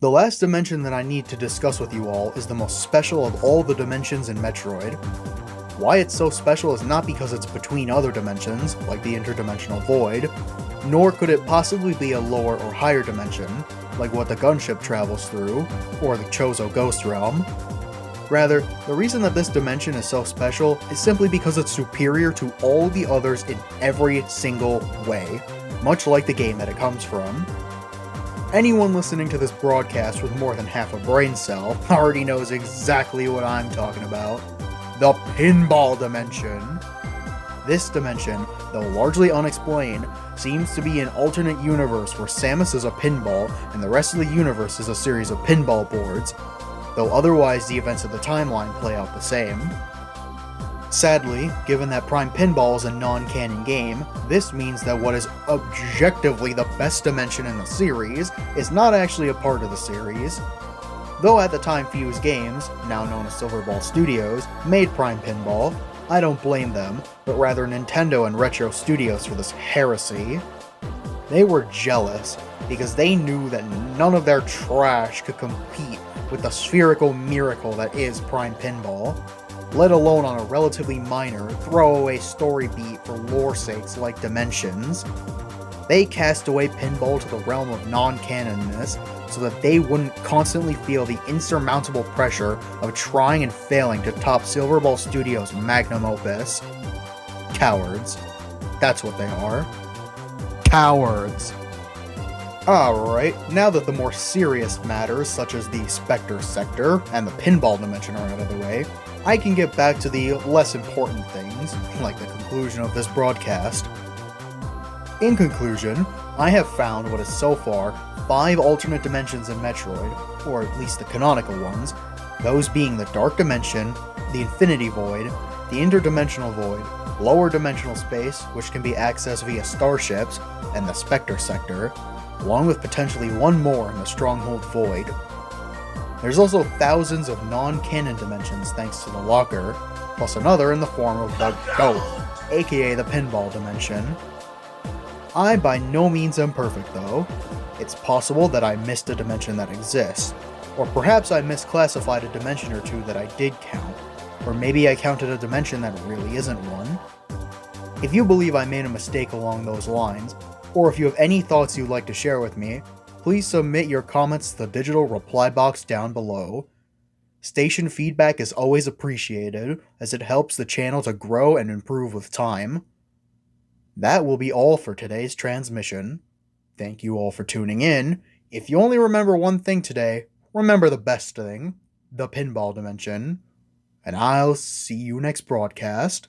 The last dimension that I need to discuss with you all is the most special of all the dimensions in Metroid. Why it's so special is not because it's between other dimensions, like the interdimensional void, nor could it possibly be a lower or higher dimension, like what the gunship travels through, or the Chozo Ghost Realm. Rather, the reason that this dimension is so special is simply because it's superior to all the others in every single way, much like the game that it comes from. Anyone listening to this broadcast with more than half a brain cell already knows exactly what I'm talking about. The Pinball dimension. This dimension, though largely unexplained, seems to be an alternate universe where Samus is a pinball and the rest of the universe is a series of pinball boards, though otherwise the events of the timeline play out the same. Sadly, given that Prime Pinball is a non-canon game, this means that what is objectively the best dimension in the series is not actually a part of the series. Though at the time Fuse Games, now known as Silverball Studios, made Prime Pinball, I don't blame them, but rather Nintendo and Retro Studios for this heresy. They were jealous, because they knew that none of their trash could compete with the spherical miracle that is Prime Pinball, let alone on a relatively minor, throwaway story beat for lore sakes like Dimensions. They cast away pinball to the realm of non-canonness so that they wouldn't constantly feel the insurmountable pressure of trying and failing to top Silverball Studios' magnum opus. Cowards. That's what they are. Cowards. Alright, now that the more serious matters such as the Spectre sector and the pinball dimension are out of the way, I can get back to the less important things, like the conclusion of this broadcast. In conclusion, I have found what is so far 5 alternate dimensions in Metroid, or at least the canonical ones, those being the Dark Dimension, the Infinity Void, the Interdimensional Void, Lower Dimensional Space, which can be accessed via starships, and the Spectre sector, along with potentially one more in the Stronghold Void. There's also thousands of non-canon dimensions thanks to the Locker, plus another in the form of the GOAT, aka the Pinball dimension. I by no means am perfect though. It's possible that I missed a dimension that exists, or perhaps I misclassified a dimension or two that I did count, or maybe I counted a dimension that really isn't one. If you believe I made a mistake along those lines, or if you have any thoughts you'd like to share with me, please submit your comments to the digital reply box down below. Station feedback is always appreciated, as it helps the channel to grow and improve with time. That will be all for today's transmission. Thank you all for tuning in. If you only remember one thing today, remember the best thing, the pinball dimension. And I'll see you next broadcast.